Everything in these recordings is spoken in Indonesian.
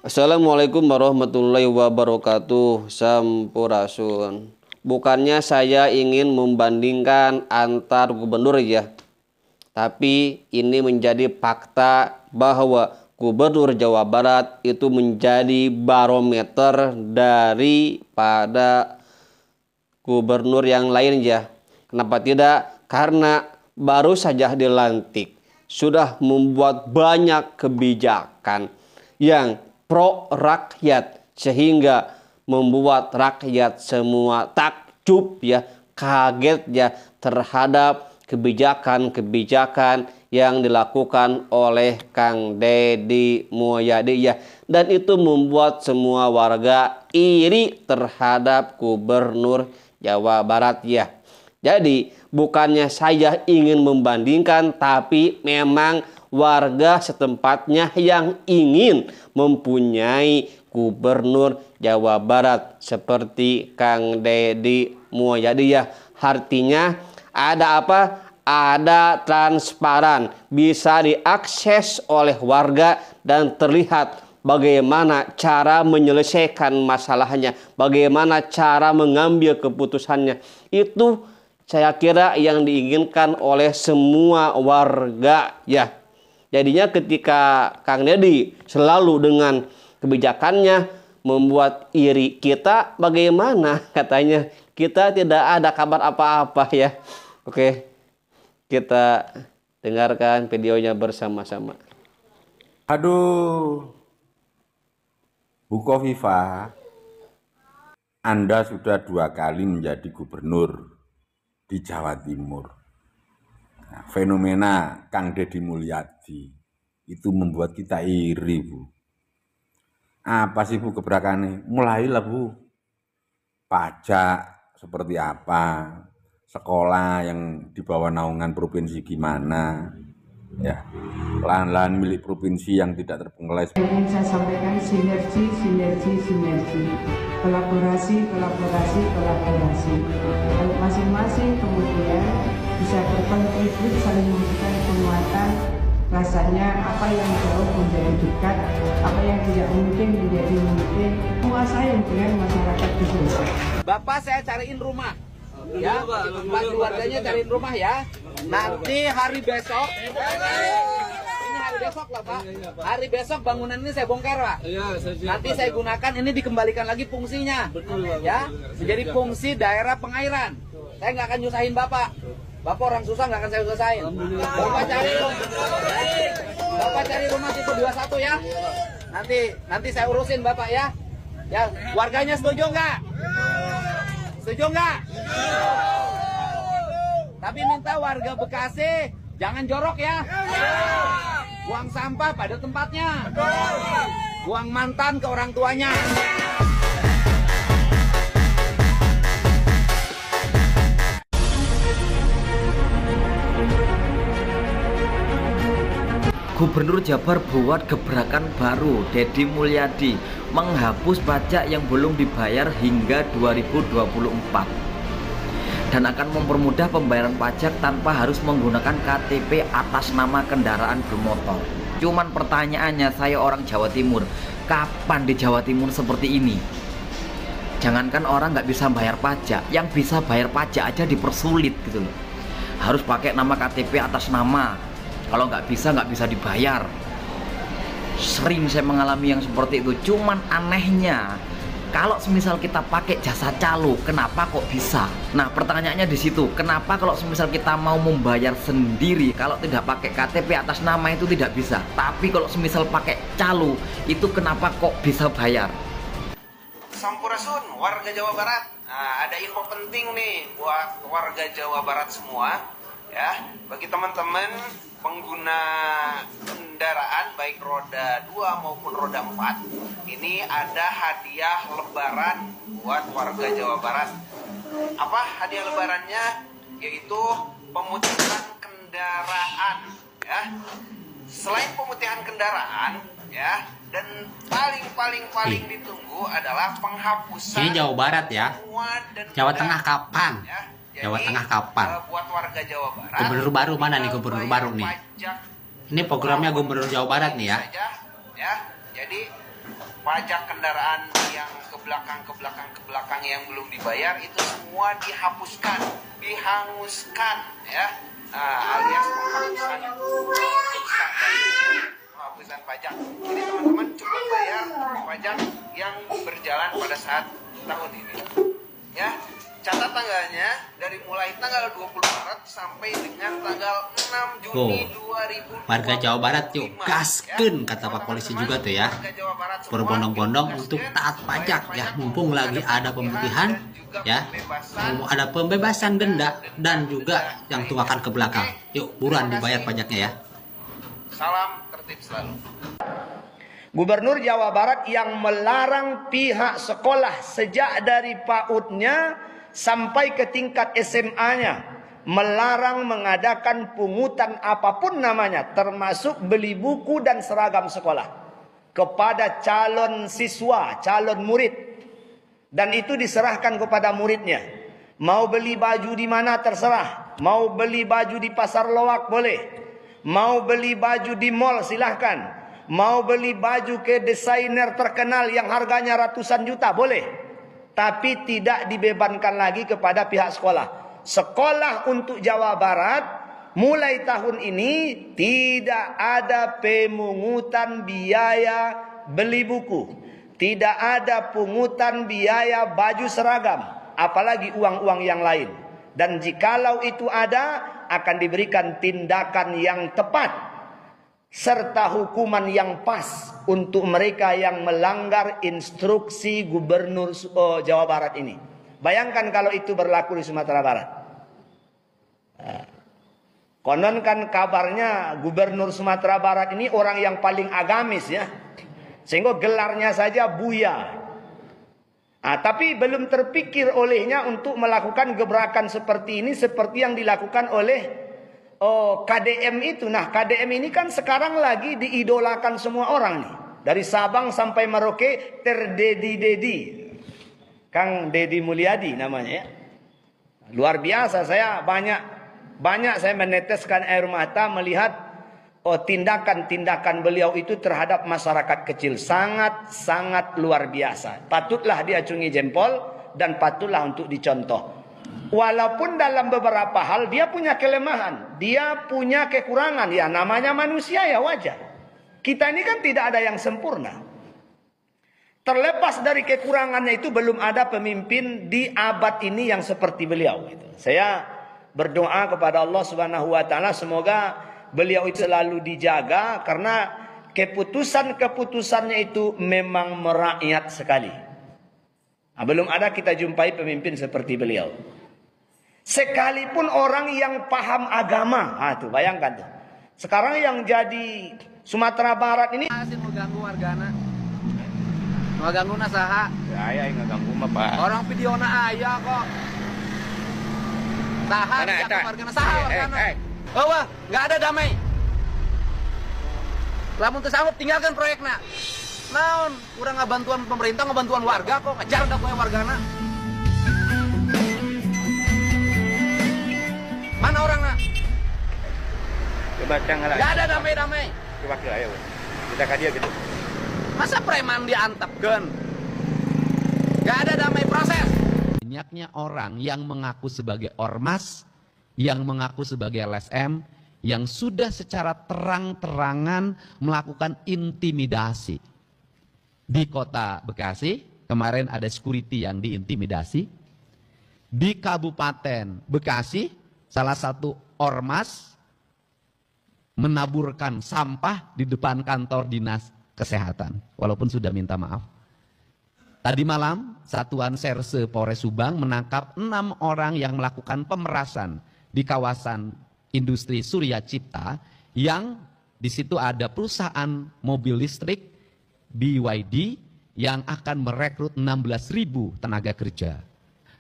Assalamualaikum warahmatullahi wabarakatuh. Sampurasun. Bukannya saya ingin membandingkan antar gubernur ya, tapi ini menjadi fakta bahwa Gubernur Jawa Barat itu menjadi barometer daripada gubernur yang lain ya. Kenapa tidak? Karena baru saja dilantik sudah membuat banyak kebijakan yang pro rakyat sehingga membuat rakyat semua takjub ya, kaget ya terhadap kebijakan-kebijakan yang dilakukan oleh Kang Deddy Mulyadi ya, dan itu membuat semua warga iri terhadap Gubernur Jawa Barat ya. Jadi bukannya saya ingin membandingkan, tapi memang warga setempatnya yang ingin mempunyai Gubernur Jawa Barat seperti Kang Deddy Mulyadi ya. Artinya ada apa? Ada transparan, bisa diakses oleh warga dan terlihat bagaimana cara menyelesaikan masalahnya, bagaimana cara mengambil keputusannya. Itu saya kira yang diinginkan oleh semua warga ya. Jadinya ketika Kang Deddy selalu dengan kebijakannya membuat iri kita, bagaimana katanya kita tidak ada kabar apa-apa ya. Oke, kita dengarkan videonya bersama-sama. Aduh, Bu Kofifa, Anda sudah 2 kali menjadi gubernur di Jawa Timur. Nah, fenomena Kang Deddy Mulyadi itu membuat kita iri, Bu. Apa sih Bu gebrakannya? Mulailah Bu, pajak seperti apa, sekolah yang di bawah naungan provinsi gimana, ya, lahan-lahan milik provinsi yang tidak terbengkalai. Yang saya sampaikan sinergi, kolaborasi. Kalau masing-masing kemudian bisa berkontribusi saling memberikan penguatan, rasanya apa yang jauh menjadi dekat, apa yang tidak mungkin menjadi mungkin, menguasai dengan masyarakat di desa. Bapak saya cariin rumah, ya, Pak keluarganya cariin rumah ya. Nanti hari besok, ini hari besok lah Pak, hari besok bangunan ini saya bongkar Pak. Nanti saya gunakan ini dikembalikan lagi fungsinya, ya, menjadi fungsi daerah pengairan. Saya nggak akan nyusahin Bapak. Bapak orang susah nggak akan saya usahain. Bapak cari rumah tipe 21 ya. Nanti saya urusin Bapak ya. Ya, warganya setuju nggak? Setuju nggak? Tapi minta warga Bekasi jangan jorok ya. Buang sampah pada tempatnya. Buang mantan ke orang tuanya. Gubernur Jabar buat gebrakan baru. Deddy Mulyadi menghapus pajak yang belum dibayar hingga 2024 dan akan mempermudah pembayaran pajak tanpa harus menggunakan KTP atas nama kendaraan bermotor. Cuman pertanyaannya, saya orang Jawa Timur, kapan di Jawa Timur seperti ini? Jangankan orang nggak bisa bayar pajak, yang bisa bayar pajak aja dipersulit gitu loh. Harus pakai nama KTP atas nama. Kalau nggak bisa dibayar. Sering saya mengalami yang seperti itu. Cuman anehnya, kalau semisal kita pakai jasa calo, kenapa kok bisa? Nah, pertanyaannya di situ. Kenapa kalau semisal kita mau membayar sendiri, kalau tidak pakai KTP atas nama itu tidak bisa. Tapi kalau semisal pakai calo, itu kenapa kok bisa bayar? Sampurasun, warga Jawa Barat. Nah, ada info penting nih buat warga Jawa Barat semua. Ya, bagi teman-teman pengguna kendaraan baik roda 2 maupun roda 4, ini ada hadiah lebaran buat warga Jawa Barat. Apa hadiah lebarannya? Yaitu pemutihan kendaraan ya. Selain pemutihan kendaraan ya, dan paling ditunggu adalah penghapusan. Ini Jawa Barat ya. Jawa Tengah kapan? Ya. Jawa Tengah kapan? Buat warga Jawa Barat. Gubernur baru mana nih gubernur baru nih? Ini programnya Gubernur Jawa Barat nih ya. Ya. Jadi pajak kendaraan yang ke belakang yang belum dibayar itu semua dihapuskan, dihanguskan ya, alias penghapusan pajak. Jadi teman-teman cukup bayar pajak yang berjalan pada saat tahun ini ya. Catat tanggalnya dari mulai tanggal 20 Maret sampai dengan tanggal 6 Juni 2020. Warga Jawa Barat yuk gaskeun, kata Pak Polisi juga tuh ya, berbondong-bondong untuk taat pajak ya, mumpung lagi ada pemutihan ya, ada pembebasan denda dan juga yang tuakan ke belakang. Yuk buruan dibayar pajaknya ya. Salam tertib selalu. Gubernur Jawa Barat yang melarang pihak sekolah sejak dari PAUD-nya sampai ke tingkat SMA-nya, melarang mengadakan pungutan apapun namanya, termasuk beli buku dan seragam sekolah kepada calon siswa, calon murid. Dan itu diserahkan kepada muridnya. Mau beli baju di mana terserah, mau beli baju di pasar loak boleh, mau beli baju di mall silahkan, mau beli baju ke desainer terkenal yang harganya ratusan juta boleh. Tapi tidak dibebankan lagi kepada pihak sekolah. Sekolah untuk Jawa Barat mulai tahun ini tidak ada pemungutan biaya beli buku, tidak ada pungutan biaya baju seragam, apalagi uang-uang yang lain. Dan jikalau itu ada, akan diberikan tindakan yang tepat serta hukuman yang pas untuk mereka yang melanggar instruksi Gubernur Jawa Barat ini. Bayangkan kalau itu berlaku di Sumatera Barat. Konon kan kabarnya Gubernur Sumatera Barat ini orang yang paling agamis ya, sehingga gelarnya saja Buya. Tapi belum terpikir olehnya untuk melakukan gebrakan seperti ini, seperti yang dilakukan oleh KDM itu. Nah, KDM ini kan sekarang lagi diidolakan semua orang nih. Dari Sabang sampai Merauke terdedi-dedi. Kang Deddy Mulyadi namanya ya. Luar biasa, saya banyak saya meneteskan air mata melihat tindakan-tindakan beliau itu terhadap masyarakat kecil. Sangat-sangat luar biasa. Patutlah diacungi jempol dan patutlah untuk dicontoh. Walaupun dalam beberapa hal dia punya kelemahan, dia punya kekurangan, ya namanya manusia ya wajar. Kita ini kan tidak ada yang sempurna. Terlepas dari kekurangannya itu belum ada pemimpin di abad ini yang seperti beliau. Saya berdoa kepada Allah Subhanahu Wa Taala semoga beliau itu selalu dijaga karena keputusan-keputusannya itu memang merakyat sekali. Belum ada kita jumpai pemimpin seperti beliau. Sekalipun orang yang paham agama, tuh bayangkan tuh. Sekarang yang jadi Sumatera Barat ini masih mengganggu wargana. Ngaganggu nasaha. Ya aya ngaganggu mah Pak. Orang videona aya kok. Saha di wargana saha wargana. Wah, enggak ada damai. Lamun teu sanggup tinggalkan proyekna. Naon, urang ngabantuan pemerintah, ngabantuan warga kok ngajar da poe wargana. Mana orangnya? Coba cang Gak ada damai-damai. Coba ke ayo. Kita ka dia gitu. Masa preman diantepkeun? Gak ada damai proses. Banyaknya orang yang mengaku sebagai ormas, yang mengaku sebagai LSM, yang sudah secara terang-terangan melakukan intimidasi. Di kota Bekasi, kemarin ada security yang diintimidasi. Di Kabupaten Bekasi, salah satu ormas menaburkan sampah di depan kantor dinas kesehatan, walaupun sudah minta maaf. Tadi malam, Satuan Serse Polres Subang menangkap 6 orang yang melakukan pemerasan di kawasan industri Surya Cipta, yang di situ ada perusahaan mobil listrik BYD yang akan merekrut 16.000 tenaga kerja.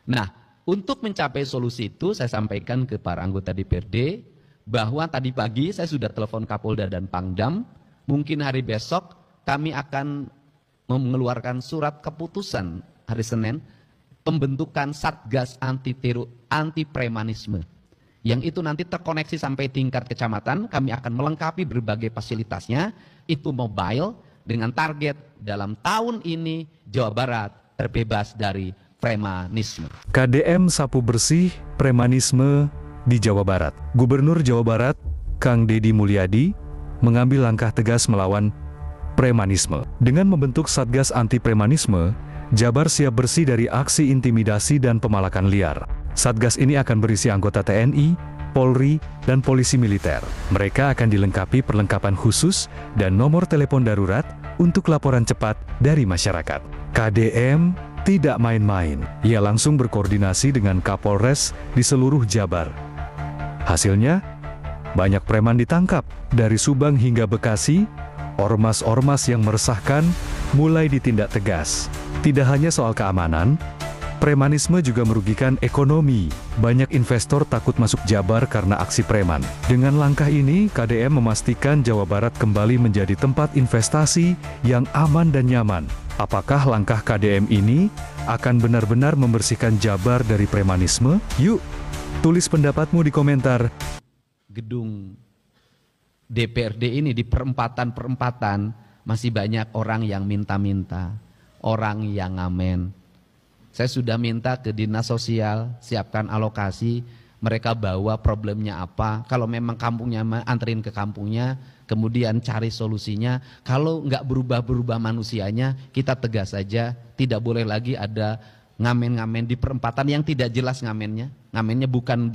Nah, untuk mencapai solusi itu saya sampaikan ke para anggota DPRD bahwa tadi pagi saya sudah telepon Kapolda dan Pangdam, mungkin hari besok kami akan mengeluarkan surat keputusan hari Senin pembentukan Satgas anti premanisme. Yang itu nanti terkoneksi sampai tingkat kecamatan, kami akan melengkapi berbagai fasilitasnya, itu mobile, dengan target dalam tahun ini Jawa Barat terbebas dari premanisme. KDM sapu bersih premanisme di Jawa Barat. Gubernur Jawa Barat, Kang Deddy Mulyadi, mengambil langkah tegas melawan premanisme. Dengan membentuk Satgas Anti Premanisme, Jabar siap bersih dari aksi intimidasi dan pemalakan liar. Satgas ini akan berisi anggota TNI, Polri, dan polisi militer. Mereka akan dilengkapi perlengkapan khusus dan nomor telepon darurat untuk laporan cepat dari masyarakat. KDM tidak main-main. Ia langsung berkoordinasi dengan Kapolres di seluruh Jabar. Hasilnya, banyak preman ditangkap. Dari Subang hingga Bekasi, ormas-ormas yang meresahkan mulai ditindak tegas. Tidak hanya soal keamanan, premanisme juga merugikan ekonomi. Banyak investor takut masuk Jabar karena aksi preman. Dengan langkah ini, KDM memastikan Jawa Barat kembali menjadi tempat investasi yang aman dan nyaman. Apakah langkah KDM ini akan benar-benar membersihkan Jabar dari premanisme? Yuk, tulis pendapatmu di komentar. Gedung DPRD ini di perempatan-perempatan masih banyak orang yang minta-minta, orang yang ngamen. Saya sudah minta ke Dinas Sosial, siapkan alokasi, mereka bawa problemnya apa, kalau memang kampungnya anterin ke kampungnya, kemudian cari solusinya. Kalau nggak berubah-berubah manusianya, kita tegas saja, tidak boleh lagi ada ngamen-ngamen di perempatan yang tidak jelas ngamennya. Ngamennya bukan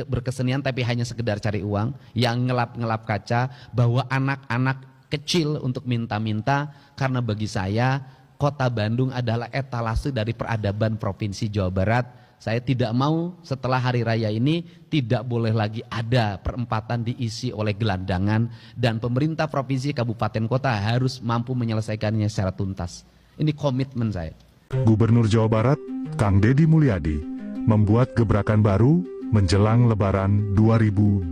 berkesenian tapi hanya sekedar cari uang, yang ngelap-ngelap kaca, bawa anak-anak kecil untuk minta-minta. Karena bagi saya, Kota Bandung adalah etalase dari peradaban Provinsi Jawa Barat. Saya tidak mau setelah hari raya ini tidak boleh lagi ada perempatan diisi oleh gelandangan, dan pemerintah provinsi, kabupaten, kota harus mampu menyelesaikannya secara tuntas. Ini komitmen saya. Gubernur Jawa Barat, Kang Deddy Mulyadi, membuat gebrakan baru menjelang Lebaran 2025.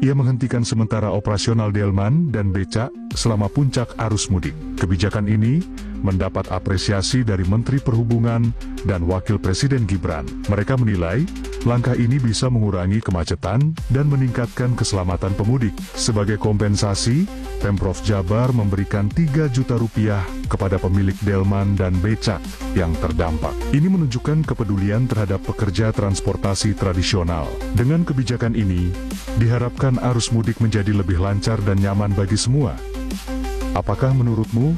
Ia menghentikan sementara operasional delman dan becak selama puncak arus mudik. Kebijakan ini mendapat apresiasi dari Menteri Perhubungan dan Wakil Presiden Gibran. Mereka menilai langkah ini bisa mengurangi kemacetan dan meningkatkan keselamatan pemudik. Sebagai kompensasi, Pemprov Jabar memberikan 3 juta rupiah kepada pemilik delman dan becak yang terdampak. Ini menunjukkan kepedulian terhadap pekerja transportasi tradisional. Dengan kebijakan ini, diharapkan arus mudik menjadi lebih lancar dan nyaman bagi semua. Apakah menurutmu